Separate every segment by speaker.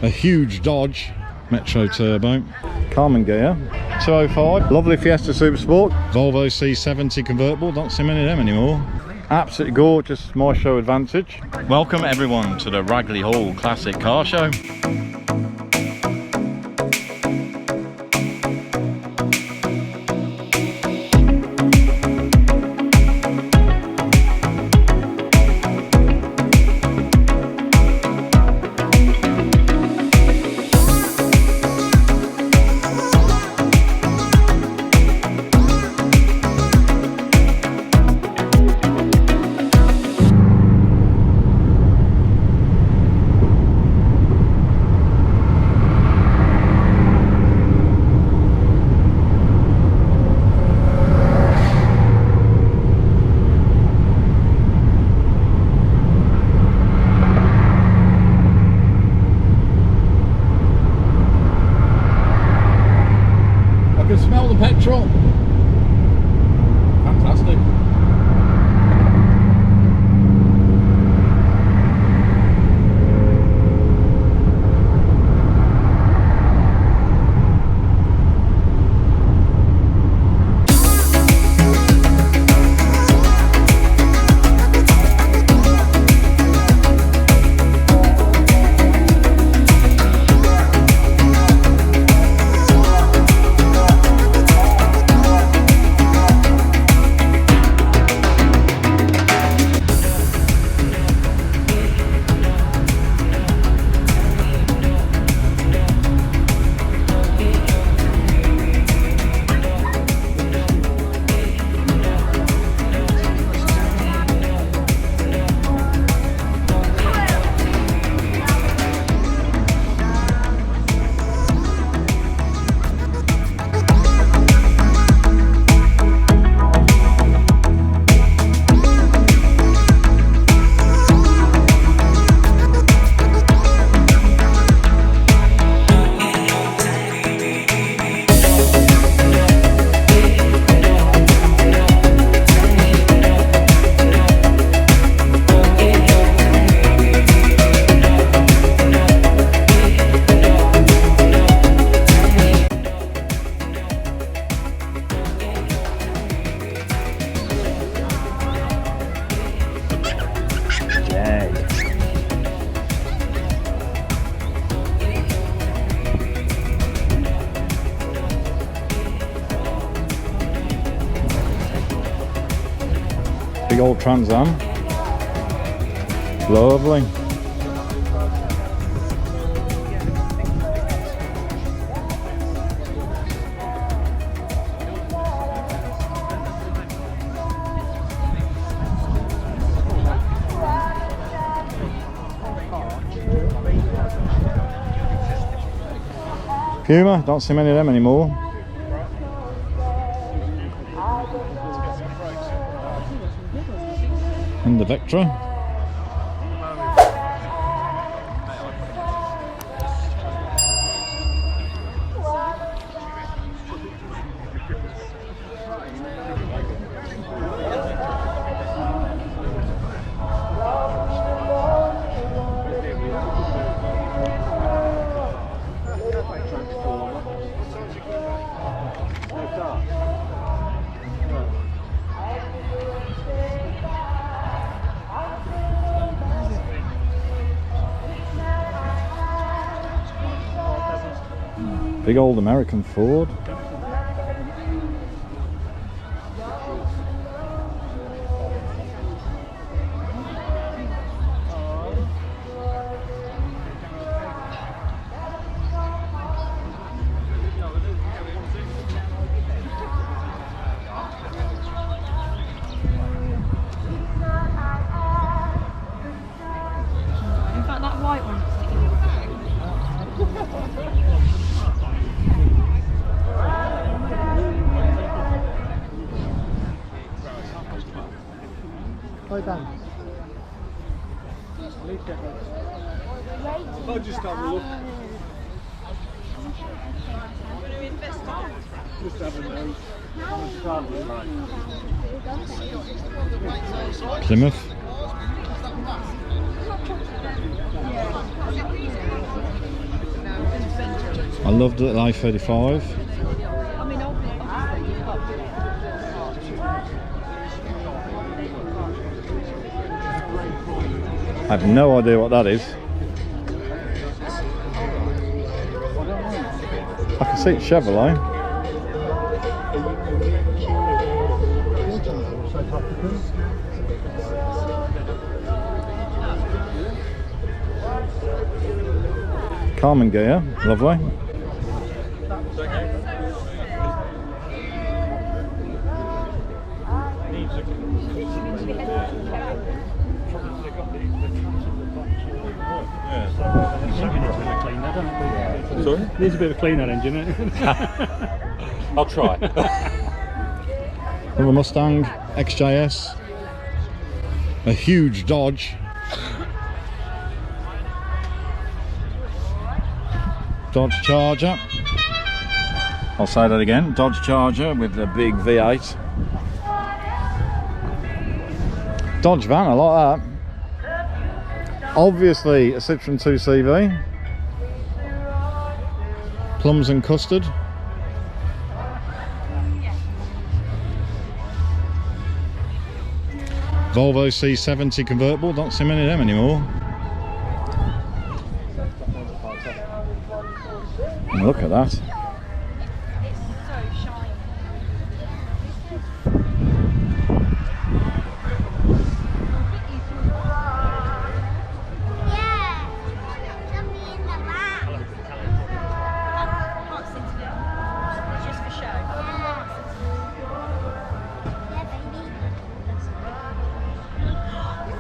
Speaker 1: a huge Dodge Maestro Turbo. Carmen gear, 205. Lovely Fiesta Super Sport. Volvo C70 convertible, don't see many of them anymore. Absolutely gorgeous Maestro Advantage. Welcome everyone to the Ragley Hall Classic Car Show. Petrol. Fantastic. Big old Trans Am. Lovely. Puma, don't see many of them anymore. And the Vectra. Big old American Ford.
Speaker 2: In fact, that white one.
Speaker 3: I'll just have a look. Just have a nose.
Speaker 1: Plymouth. I loved the little A35. I have no idea what that is. I can see it's Chevrolet. Carmen gear, lovely.
Speaker 2: Sorry? Needs a bit of a cleaner engine,
Speaker 1: I'll try. Another Mustang XJS. A huge Dodge. Dodge Charger. I'll say that again. Dodge Charger with the big V8. Dodge van, I like that. Obviously a Citroen 2CV. Plums and custard. Volvo C70 convertible, don't see many of them anymore. And look at that.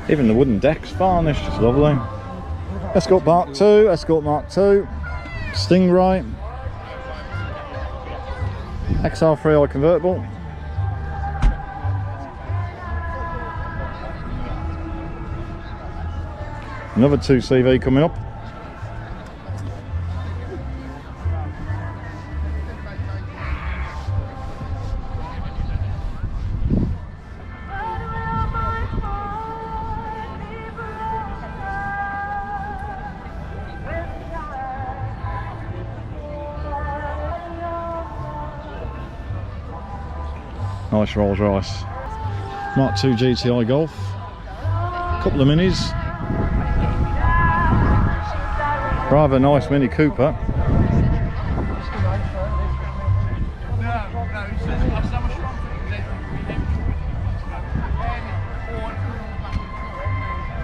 Speaker 1: Even the wooden deck's varnished, it's lovely. Escort Mark 2, Escort Mark 2, Stingray, XR3i convertible. Another 2CV coming up. Nice Rolls Royce. Mark 2 GTI Golf. Couple of minis. Rather nice Mini Cooper.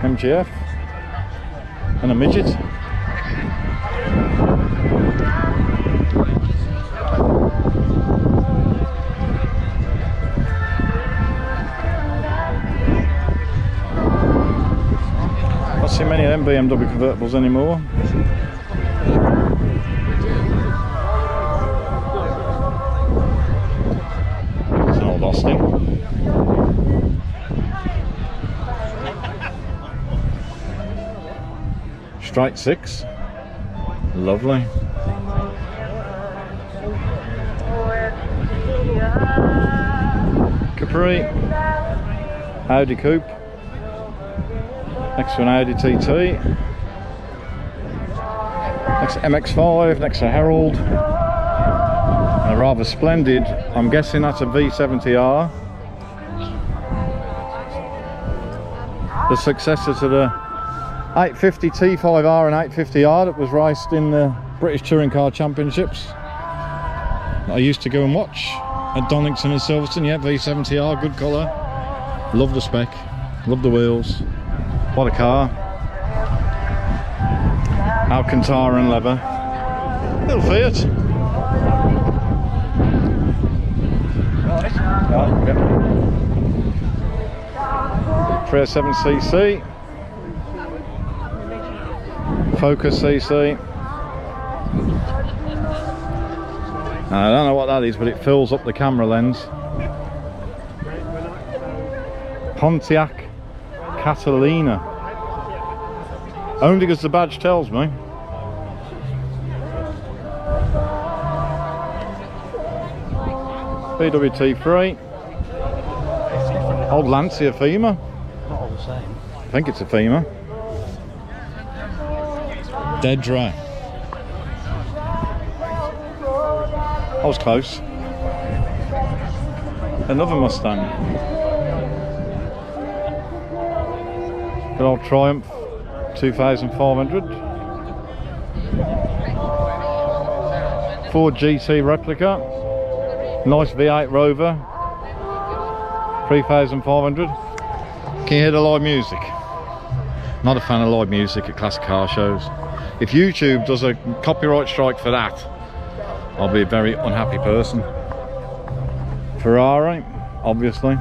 Speaker 1: MGF. And a midget. Not see many of them BMW convertibles anymore. It's an old Austin. Straight 6. Lovely. Capri. Audi Coupe. Next to an Audi TT. Next to MX-5, next to Herald. And a rather splendid, I'm guessing that's a V70R. The successor to the 850 T5R and 850R that was raced in the British Touring Car Championships. I used to go and watch at Donington and Silverstone. Yeah, V70R, good colour. Love the spec, love the wheels. What a car. Alcantara and leather. Little Fiat. Oh, yeah. 307cc. Focus CC. Now, I don't know what that is, but it fills up the camera lens. Pontiac Catalina. Only because the badge tells me. BWT3. Old Lancia Fema.
Speaker 2: Not all the same.
Speaker 1: I think it's a Fema. Dead dry. was close. Another Mustang. Good old Triumph 2500. Ford GT replica. Nice V8 Rover 3500. Can you hear the live music? Not a fan of live music at classic car shows. If YouTube does a copyright strike for that, I'll be a very unhappy person. Ferrari, obviously.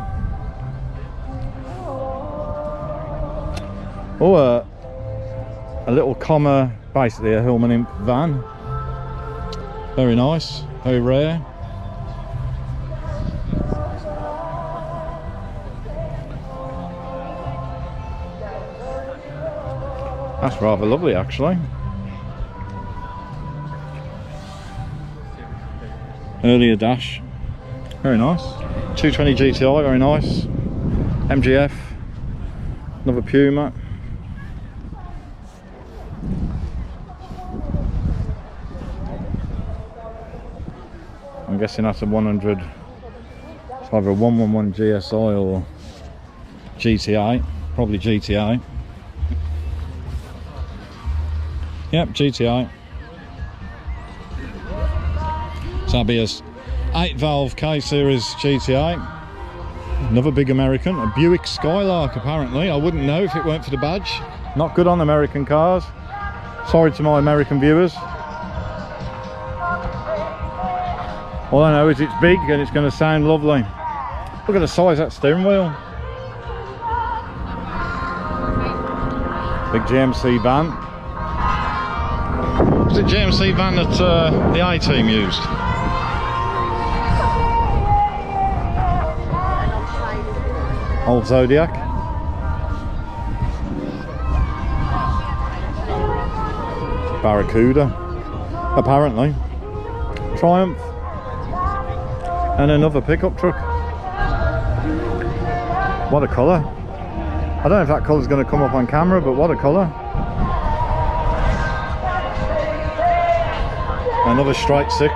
Speaker 1: Oh, a little comma, basically a Hillman Imp van. Very nice, very rare. That's rather lovely, actually. Earlier dash, very nice. 220 GTI, very nice. MGF, another Puma. I'm guessing that's a 100. It's either a 111 GSI or GTI, probably GTI. Yep, GTI. So that'll be a 8-valve K-Series GTI. Another big American, a Buick Skylark apparently. I wouldn't know if it weren't for the badge. Not good on American cars. Sorry to my American viewers. All I know is it's big and it's going to sound lovely. Look at the size of that steering wheel. Big GMC van. Was it GMC van that the A-Team used? Old Zodiac. Barracuda, apparently. Triumph. And another pickup truck. What a colour. I don't know if that colour's going to come up on camera, but what a colour. Another straight 6.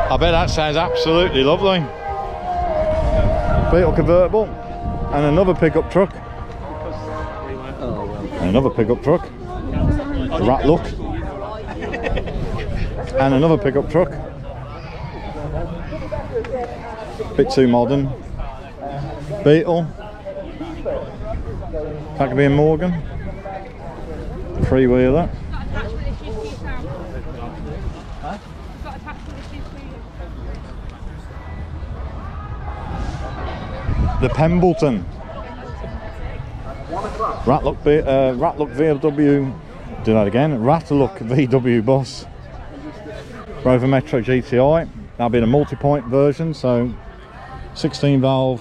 Speaker 1: I bet that sounds absolutely lovely. Beetle convertible. And another pickup truck. And another pickup truck. Rat look. And another pickup truck. Bit too modern. Beetle. Jacoby & Morgan. Three-wheeler. The Pembleton. Ratlook VW. Do that again. Ratlook VW bus. Rover Metro GTI. That'll be the multi-point version, so 16 valve,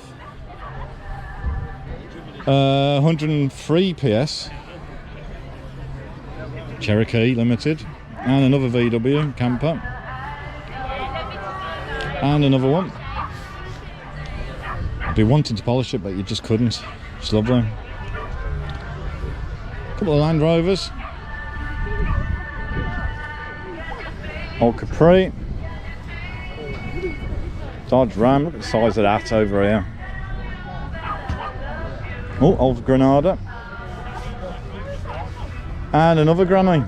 Speaker 1: 103 PS. Cherokee Limited, and another VW camper, and another one. I'd be wanting to polish it, but you just couldn't. It's lovely. A couple of Land Rovers. Old Capri. Dodge Ram, look at the size of that over here. Oh, old Granada. And another Granny.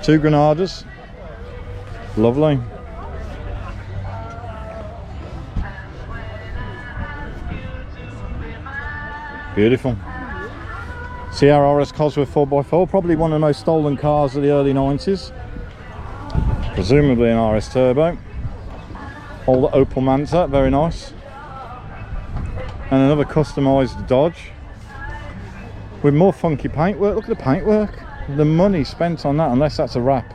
Speaker 1: 2 Granadas. Lovely. Beautiful. Sierra RS Cosworth 4x4, probably one of the most stolen cars of the early 90s. Presumably an RS Turbo. Old Opel Manta, very nice. And another customised Dodge. With more funky paintwork. Look at the paintwork. The money spent on that, unless that's a wrap.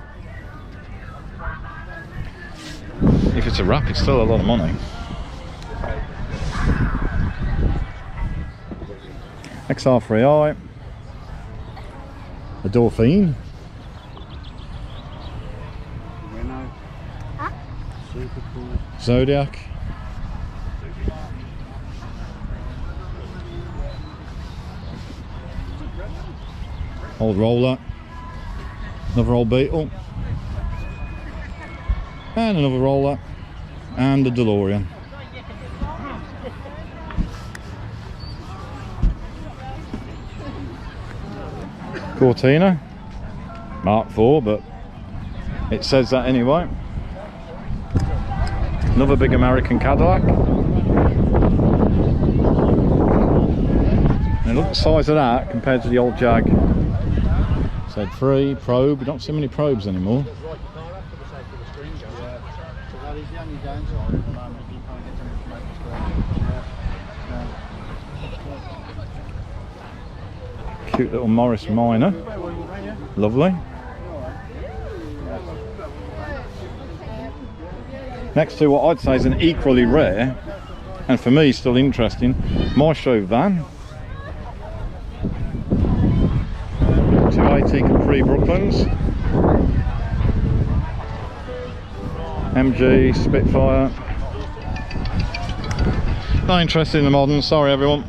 Speaker 1: If it's a wrap, it's still a lot of money. XR3i. A Dauphine. Zodiac. Old Roller. Another old Beetle. And another roller. And the DeLorean. Cortina. Mark IV, but it says that anyway. Another big American Cadillac. And look at the size of that compared to the old Jag. Said 3, probe. We don't see many probes anymore. Cute little Morris Minor. Lovely. Next to what I'd say is an equally rare, and for me still interesting, Maestro van. 280 Capri Brooklands. MG Spitfire. Not interested in the modern, sorry everyone.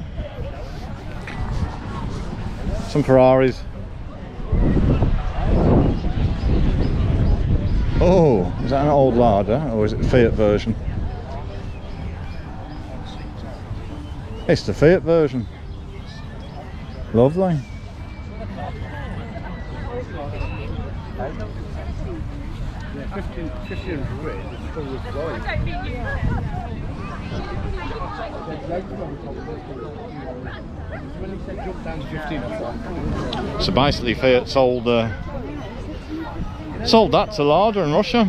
Speaker 1: Some Ferraris. Oh, is that an old Lada or is it the Fiat version? It's the Fiat version. Lovely.
Speaker 3: Yeah, 15 quid.
Speaker 1: So basically Fiat sold that to Lada in Russia.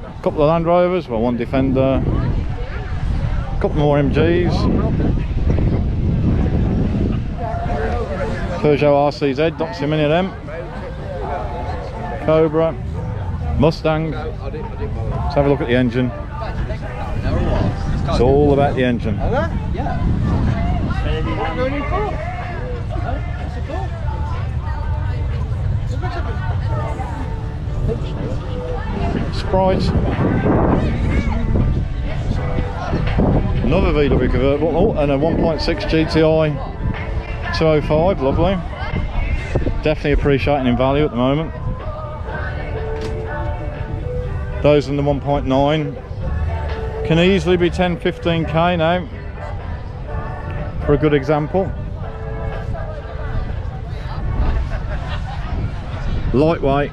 Speaker 1: A couple of Land Rovers, well, one Defender, a couple more MGs, Peugeot RCZ, don't see many of them, Cobra, Mustang. Let's have a look at the engine. It's all about the engine. Sprite. Another VW convertible. Oh, and a 1.6 GTI 205. Lovely. Definitely appreciating in value at the moment. Those in the 1.9 can easily be 10-15k now, for a good example. Lightweight,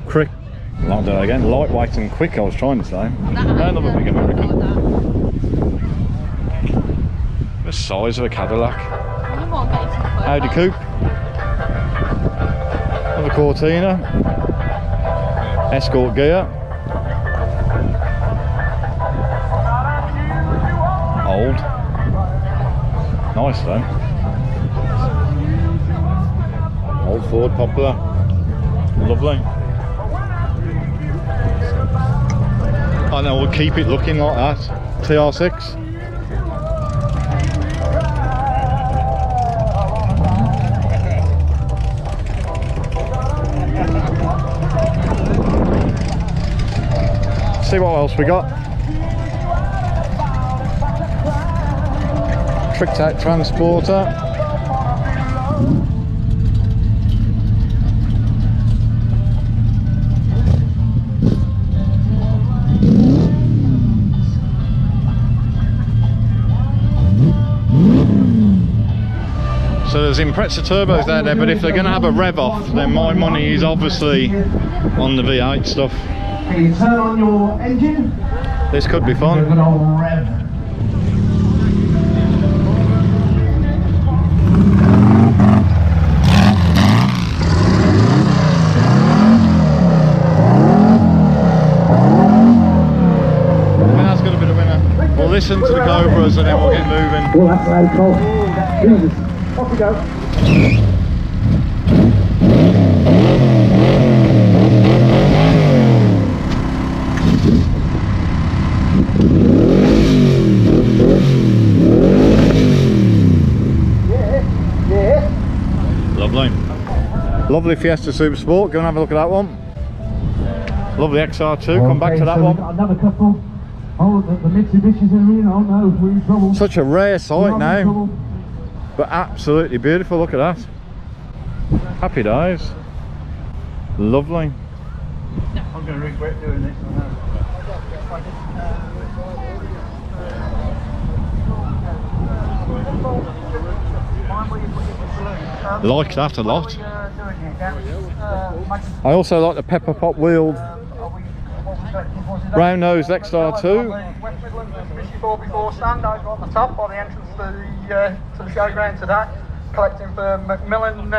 Speaker 1: quick. I'll do that again. Lightweight and quick, I was trying to say. Another big American. The size of a Cadillac. Audi Coupe. Another Cortina. Escort gear. Old. Nice though. Old Ford Popular. Lovely. I know, we'll keep it looking like that. TR6. See what else we got. Trick Tac Transporter. So there's Impreza turbos there, but if they're going to have a rev off, then my money is obviously on the V8 stuff.
Speaker 4: Can you turn on your engine?
Speaker 1: This could be fun.
Speaker 4: Good old rev.
Speaker 1: That's got a bit of winner. We'll listen to the Cobras and then we'll get moving.
Speaker 4: Oh, that's loud, Cole. Jesus. Off we go.
Speaker 1: Lovely. Lovely Fiesta Super Sport. Go and have a look at that one. Lovely XR2. Come back to that
Speaker 4: so
Speaker 1: one.
Speaker 4: We've got another couple. Oh, the Mitsubishis are in. Oh no, we're in trouble.
Speaker 1: Such a rare sight
Speaker 4: We're in
Speaker 1: now,
Speaker 4: trouble.
Speaker 1: but absolutely beautiful. Look at that. Happy days. Lovely.
Speaker 3: going to regret doing this.
Speaker 1: Like that a lot. I also like the pepper pot wheeled round nose XR2.
Speaker 5: West Midlands before stand over on the top by the entrance to the showground today, collecting for Macmillan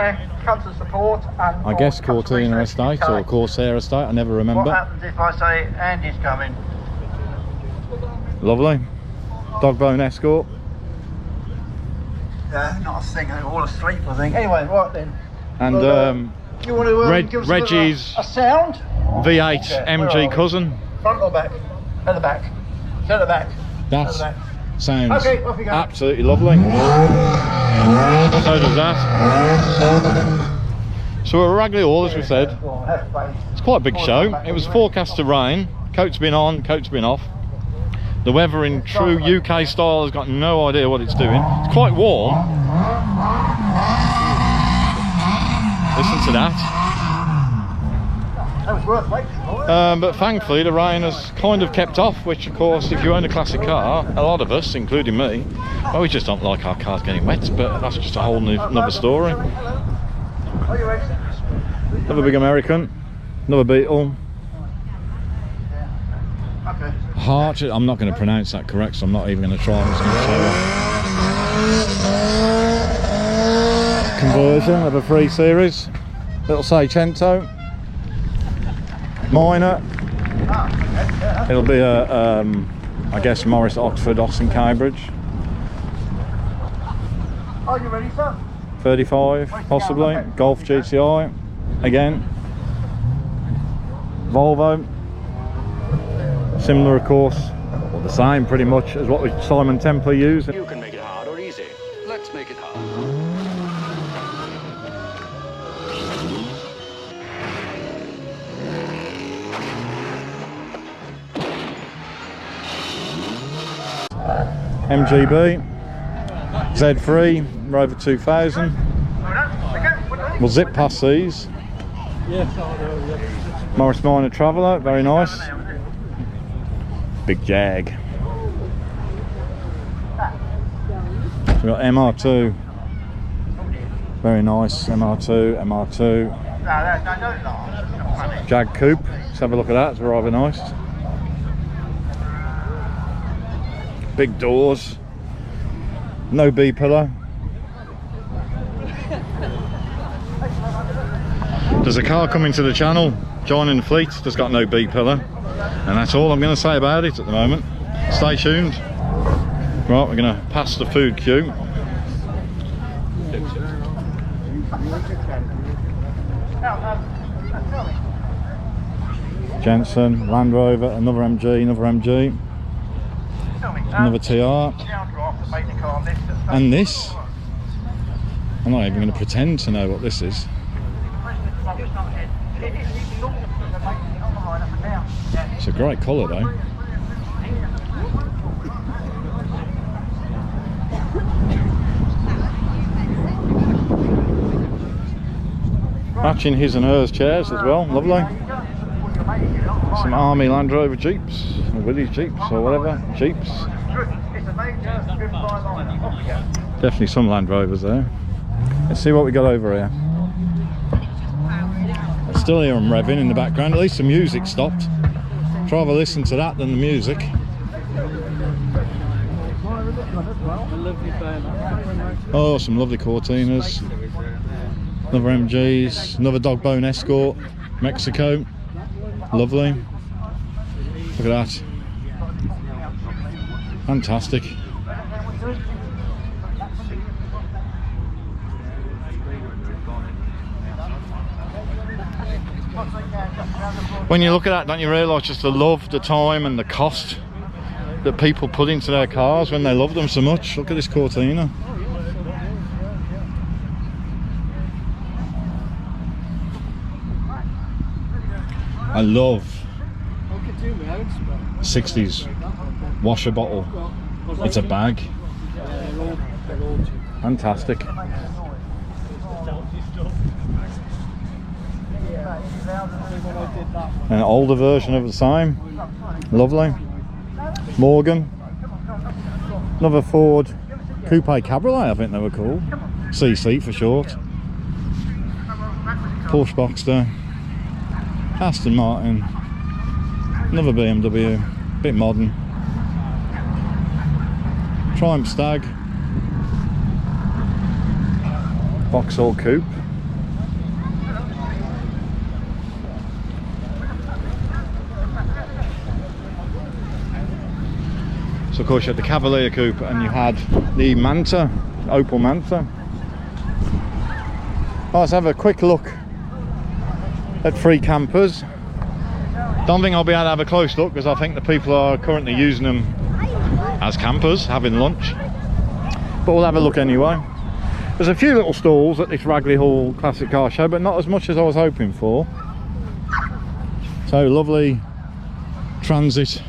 Speaker 5: Cancer Support and
Speaker 1: I guess Cortina Estate or Corsair Estate, I never remember.
Speaker 3: What happens if I say Andy's coming?
Speaker 1: Lovely. Dogbone Escort.
Speaker 3: Not a thing, they're all asleep I think. Anyway, right then.
Speaker 1: And
Speaker 3: you want to give us
Speaker 1: Reggie's
Speaker 3: a sound?
Speaker 1: V8
Speaker 3: Yeah,
Speaker 1: MG cousin.
Speaker 3: Front or back? At the back. At the back.
Speaker 1: That
Speaker 3: At the back.
Speaker 1: sounds
Speaker 3: Okay, off you go.
Speaker 1: absolutely lovely. So does that. So we're at Ragley Hall, as we said. It's quite a big show. It was forecast to rain. Coat's been on, coat's been off. The weather in true UK style has got no idea what it's doing. It's quite warm. Listen to that.
Speaker 3: That was worth waiting for.
Speaker 1: But thankfully the rain has kind of kept off, which of course if you own a classic car, a lot of us, including me, well, we just don't like our cars getting wet, but that's just a whole another story.
Speaker 3: Are you ready?
Speaker 1: Another big American, another Beetle.
Speaker 3: Okay.
Speaker 1: Heart, I'm not going to pronounce that correct, so I'm not even going to try. I'm just going to show conversion of a 3 Series. Little Seicento. Minor. It'll be a, I guess, Morris Oxford, Austin Cambridge.
Speaker 3: Are you ready, sir?
Speaker 1: 35, possibly. Golf GTI. Again. Volvo. Similar, of course, or the same pretty much as what Simon Templar used.
Speaker 6: You can make it hard or easy. Let's make it hard.
Speaker 1: MGB, Z3, Rover 2000. We'll zip past these. Morris Minor Traveller, very nice. Big Jag. We've got MR2. Very nice. MR2, MR2. Jag Coupe. Let's have a look at that. It's rather nice. Big doors. No B pillar. There's a car coming to the channel, joining the fleet, that's got no B pillar. And that's all I'm going to say about it at the moment. Stay tuned. Right, we're going to pass the food queue. Jensen, Land Rover, another MG, another MG. Another TR. And this. I'm not even going to pretend to know what this is. It's a great colour though. Matching his and hers chairs as well, lovely. Some Army Land Rover Jeeps, or Willys Jeeps, or whatever, Jeeps. Definitely some Land Rovers there. Let's see what we got over here. I still hear them revving in the background, at least the music stopped. I'd rather listen to that than the music. Oh, some lovely Cortinas. Another MGs, another Dogbone Escort, Mexico. Lovely. Look at that. Fantastic. When you look at that, don't you realise just the love, the time and the cost that people put into their cars when they love them so much? Look at this Cortina. I love 60s washer bottle. It's a bag. Fantastic. An older version of the same. Lovely. Morgan. Another Ford Coupe Cabriolet, I think they were called. CC for short. Porsche Boxster. Aston Martin. Another BMW. Bit modern. Triumph Stag. Vauxhall Coupe. So of course you had the Cavalier Coupe and you had the Manta, Opel Manta. Let's have a quick look at free campers. Don't think I'll be able to have a close look because I think the people are currently using them as campers, having lunch. But we'll have a look anyway. There's a few little stalls at this Ragley Hall Classic Car Show, but not as much as I was hoping for. So lovely Transit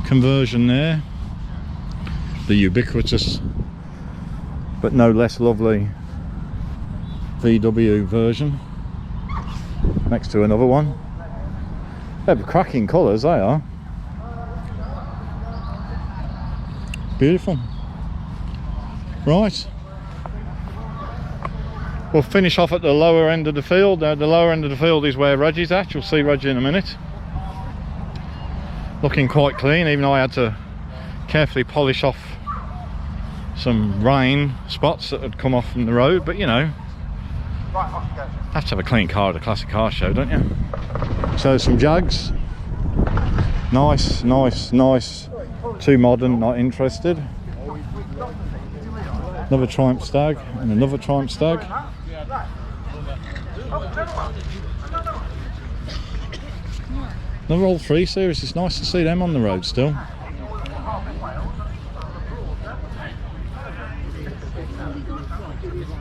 Speaker 1: conversion there. The ubiquitous, but no less lovely VW version. Next to another one. They're cracking colours, they are. Beautiful. Right. We'll finish off at the lower end of the field. The lower end of the field is where Reggie's at. You'll see Reggie in a minute. Looking quite clean, even though I had to carefully polish off some rain spots that had come off from the road. But you know, have to have a clean car at a classic car show, don't you? So some Jags. Nice, nice, nice. Too modern, not interested. Another Triumph Stag and another Triumph Stag. Another old 3 Series, it's nice to see them on the road still.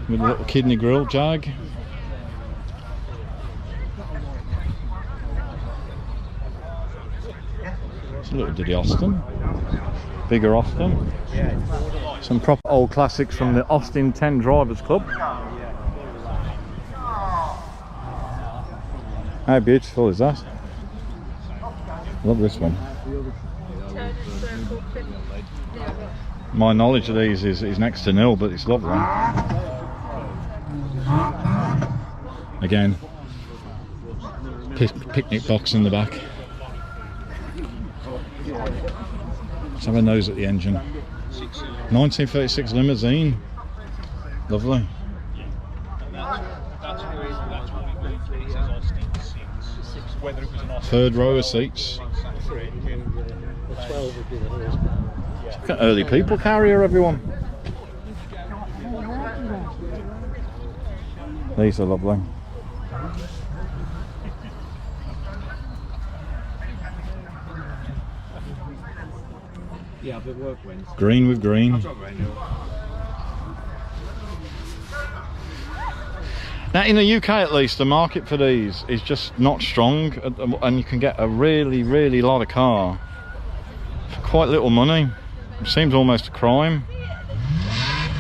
Speaker 1: With a little kidney grill Jag. It's a little Diddy Austin. Bigger Austin. Some proper old classics from the Austin 10 Drivers Club. How beautiful is that? Love this one. My knowledge of these is next to nil, but it's lovely. Again, picnic box in the back. Let's have a nose at the engine. 1936 Limousine. Lovely. Third row of seats. Look at early people carrier, everyone. These are lovely. Green with green. Now in the UK at least, the market for these is just not strong, and you can get a really lot of car for quite little money. It seems almost a crime.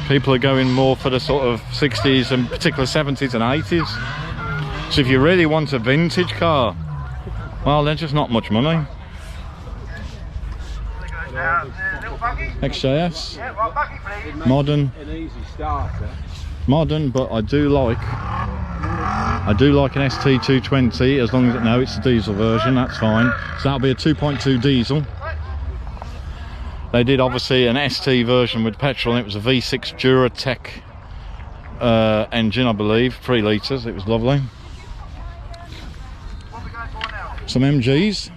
Speaker 1: People are going more for the sort of 60s and particular 70s and 80s. So if you really want a vintage car, well, they're just not much money. XJS, modern, but I do like an ST220, as long as it's a diesel version, that's fine. So that'll be a 2.2 diesel. They did obviously an ST version with petrol, and it was a V6 Duratec engine, I believe, 3 litres. It was lovely. Some MGs.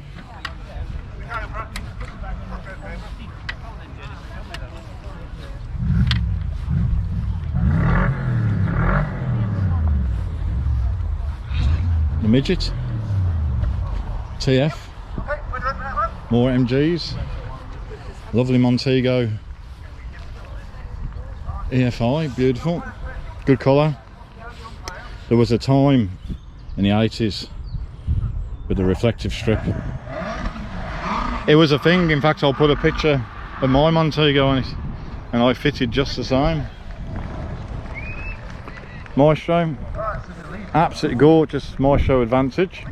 Speaker 1: The midget. TF. More MGs. Lovely Montego EFI, beautiful, good colour. There was a time in the 80s with the reflective strip. It was a thing. In fact, I'll put a picture of my Montego on it, and I fitted just the same. Maestro. Absolutely gorgeous Maestro Advantage.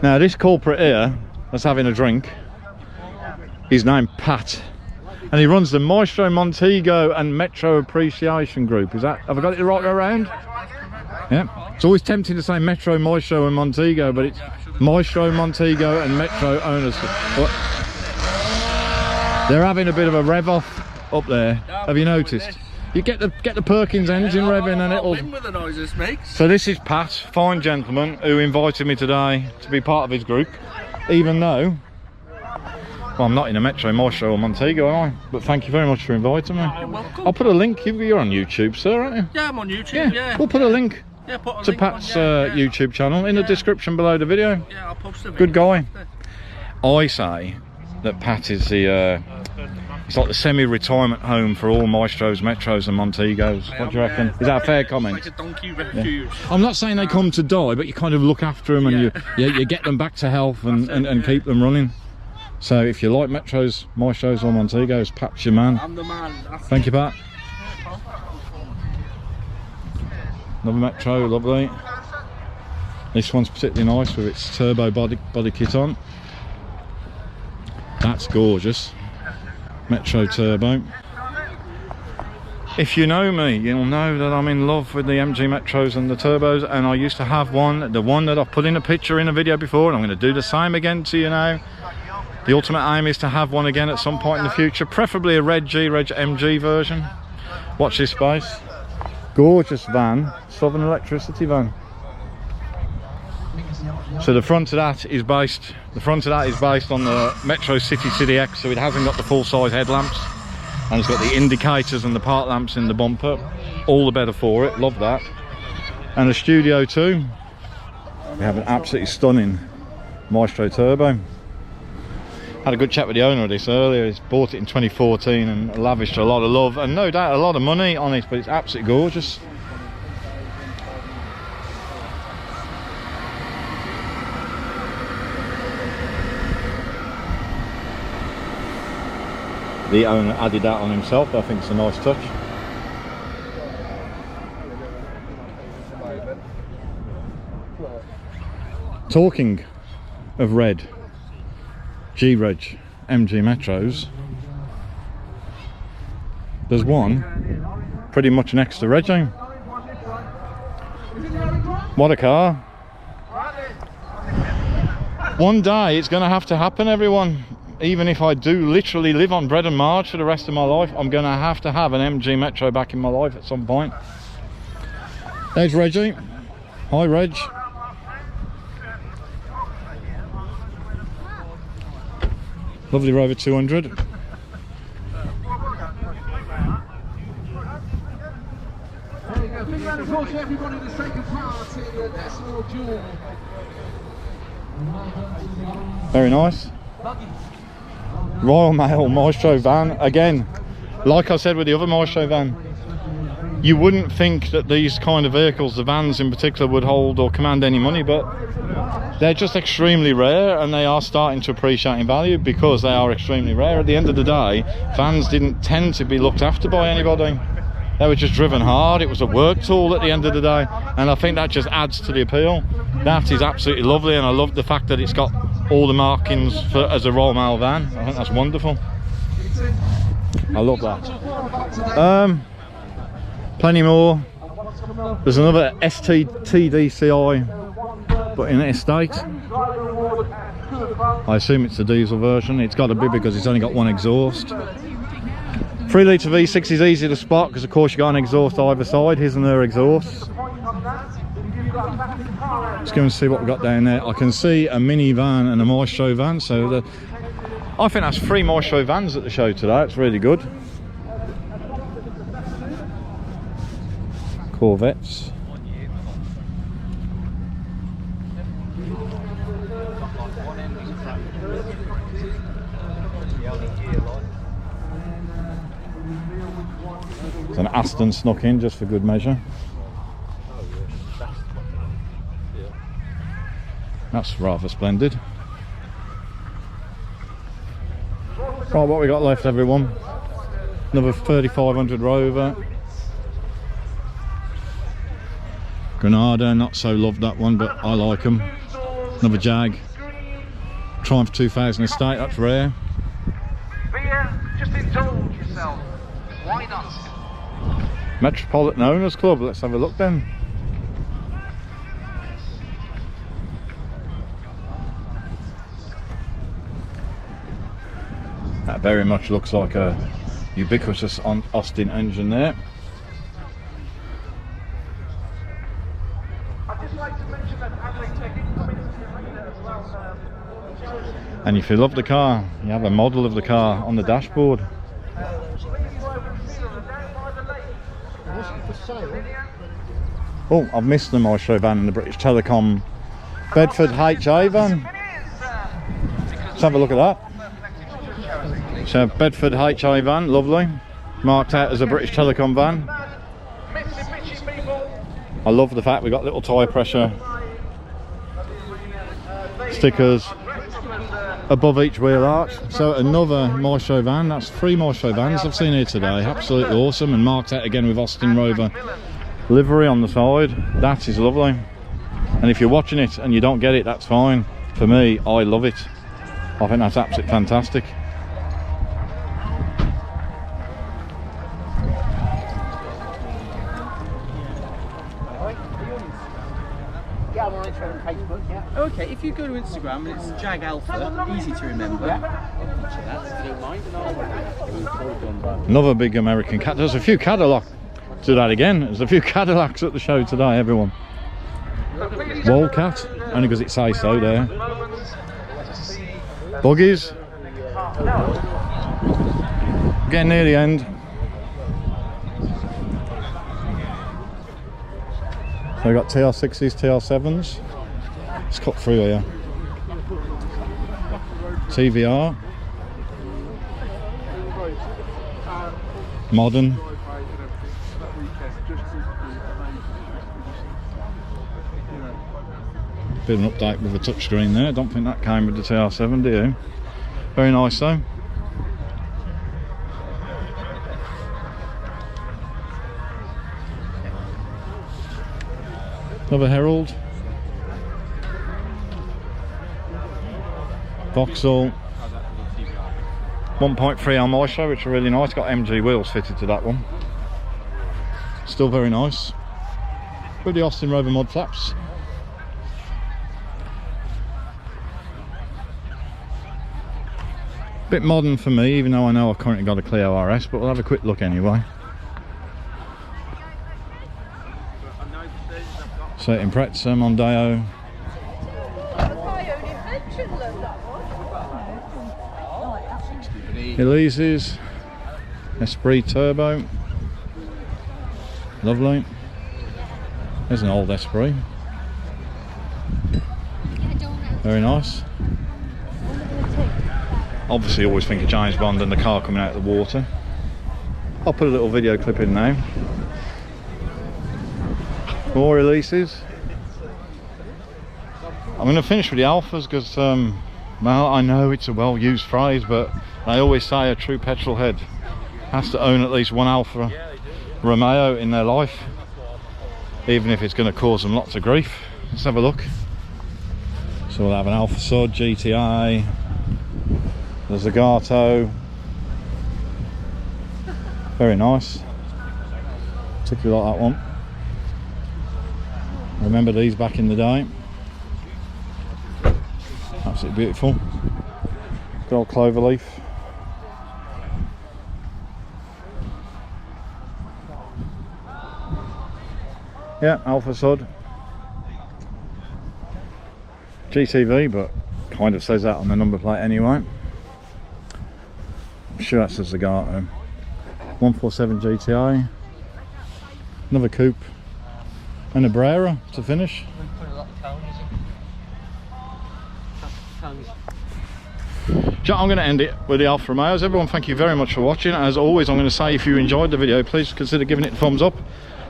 Speaker 1: Now this culprit here that's having a drink, he's named Pat, and he runs the Maestro Montego and Metro Appreciation Group. Is that, have I got it the right way around? Yeah. It's always tempting to say Metro, Maestro and Montego, but it's Maestro, Montego and Metro Owners. Well, they're having a bit of a rev off up there. Have you noticed? You get the Perkins engine revving and it'll...
Speaker 7: with the noise this makes.
Speaker 1: So this is Pat, fine gentleman, who invited me today to be part of his group, even though, well, I'm not in a Metro, Maestro or Montego, am I? But thank you very much for inviting me.
Speaker 7: You're welcome.
Speaker 1: I'll put a link. You're on YouTube, sir, aren't you?
Speaker 7: Yeah, I'm on YouTube, yeah.
Speaker 1: We'll put a link
Speaker 7: Put a
Speaker 1: to
Speaker 7: link
Speaker 1: Pat's
Speaker 7: on,
Speaker 1: YouTube channel in the description below the video.
Speaker 7: Yeah, I'll post the video.
Speaker 1: Good guy. I say that Pat is the it's like the semi-retirement home for all Maestros, Metros and Montegos. What do you reckon? Is that a fair comment?
Speaker 7: It's like a donkey refuge.
Speaker 1: I'm not saying they come to die, but you kind of look after them and you get them back to health and keep them running. So if you like Metros, Maestros or Montegos, Pat's your man.
Speaker 7: I'm the man.
Speaker 1: Thank you, Pat. Another Metro, lovely. This one's particularly nice with its turbo body kit on. That's gorgeous. Metro Turbo. If you know me, you'll know that I'm in love with the MG Metros and the Turbos, and I used to have one, the one that I've put in a picture in a video before, and I'm going to do the same again to you now. The ultimate aim is to have one again at some point in the future, preferably a Reggie MG version. Watch this space. Gorgeous van, Southern Electricity van. So the front of that is based on the Metro City X, so it hasn't got the full-size headlamps, and it's got the indicators and the park lamps in the bumper. All the better for it, love that. And the Studio 2, we have an absolutely stunning Maestro Turbo. Had a good chat with the owner of this earlier. He's bought it in 2014 and lavished a lot of love and no doubt a lot of money on it, but it's absolutely gorgeous. The owner added that on himself. I think it's a nice touch. Talking of red G-Reg MG Metros, there's one pretty much next to Reggie. What a car. One day it's going to have to happen, everyone. Even if I do literally live on bread and marge for the rest of my life, I'm going to have an MG Metro back in my life at some point. There's Reggie. Hi, Reg. Lovely Rover 200.
Speaker 4: There you go. Big round of applause to everybody that's taken part in the National Duel.
Speaker 1: Very nice. Royal Mail Maestro van. Again, like I said with the other Maestro van, you wouldn't think that these kind of vehicles, the vans in particular, would hold or command any money, but they're just extremely rare, and they are starting to appreciate in value because they are extremely rare. At the end of the day, vans didn't tend to be looked after by anybody. They were just driven hard. It was a work tool at the end of the day, and I think that just adds to the appeal. That is absolutely lovely, and I love the fact that it's got all the markings as a Royal Mail van. I think that's wonderful. I love that. Plenty more. There's another STTDCi, but in estate. I assume it's the diesel version. It's got to be because it's only got one exhaust. 3 litre V6 is easy to spot because of course you've got an exhaust either side. His and her exhausts. Let's go and see what we've got down there. I can see a minivan and a Maestro van, so I think that's 3 Maestro vans at the show today. It's really good. Corvettes. There's an Aston snuck in just for good measure. That's rather splendid. Right, what we got left, everyone? Another 3500 Rover. Granada, not so loved that one, but I like them. Another Jag. Triumph 2000 estate, that's rare.
Speaker 4: Just indulge yourself. Why not?
Speaker 1: Metropolitan Owners Club, let's have a look then. That very much looks like a ubiquitous Austin engine there.
Speaker 4: I'd just like to mention that Ragley Convertibles as well.
Speaker 1: And if you love the car, you have a model of the car on the dashboard. Oh, I've missed the Maestro van and the British Telecom Bedford HA van. Let's have a look at that. So Bedford HA van, lovely. Marked out as a British Telecom van. I love the fact we got little tyre pressure stickers above each wheel arch. So another Maestro van, that's 3 Maestro vans I've seen here today. Absolutely awesome, and marked out again with Austin Rover livery on the side. That is lovely. And if you're watching it and you don't get it, that's fine. For me, I love it. I think that's absolutely fantastic.
Speaker 3: Yeah, I'm on Facebook, yeah.
Speaker 8: Okay, if you go to Instagram, it's Jag Alpha, easy to remember. Picture that, if you don't mind, and I'll...
Speaker 1: Another big American cat. There's a few Cadillacs. Do that again. There's a few Cadillacs at the show today, everyone. Wildcat, only because it says so there. Buggies. Getting near the end. So we've got TR6s, TR7s. Let's cut through here. TVR. Modern. Bit of an update with the touchscreen there. Don't think that came with the TR7, do you? Very nice though. Another Herald. Vauxhall 1.3L Maestro, which are really nice. Got MG wheels fitted to that one. Still very nice. With the Austin Rover mod flaps. Bit modern for me, even though I know I've currently got a Clio RS, but we'll have a quick look anyway. So in Prezza, Mondeo. Elise's Esprit Turbo. Lovely. There's an old Esprit. Very nice. Obviously always think of James Bond and the car coming out of the water. I'll put a little video clip in now. More releases. I'm going to finish with the Alphas because, well, I know it's a well-used phrase, but they always say a true petrol head has to own at least one Alfa Romeo in their life, even if it's going to cause them lots of grief. Let's have a look. So we'll have an Alfa Sud GTI. The Zagato. Very nice. Particularly like that one. Remember these back in the day. Absolutely beautiful. Good old cloverleaf. Yeah, Alfa Sud. GTV, but kind of says that on the number plate anyway. I'm sure that's a Zagato. 147 GTI. Another coupe. And a Brera to finish. I'm going to end it with the Alfa Romeos. Everyone, thank you very much for watching. As always, I'm going to say if you enjoyed the video, please consider giving it a thumbs up.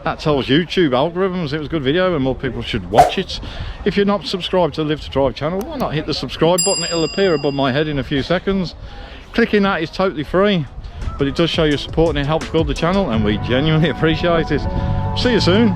Speaker 1: That tells YouTube algorithms it was a good video and more people should watch it. If you're not subscribed to the Live to Drive channel, why not hit the subscribe button? It'll appear above my head in a few seconds. Clicking that is totally free, but it does show your support and it helps build the channel, and we genuinely appreciate it. See you soon.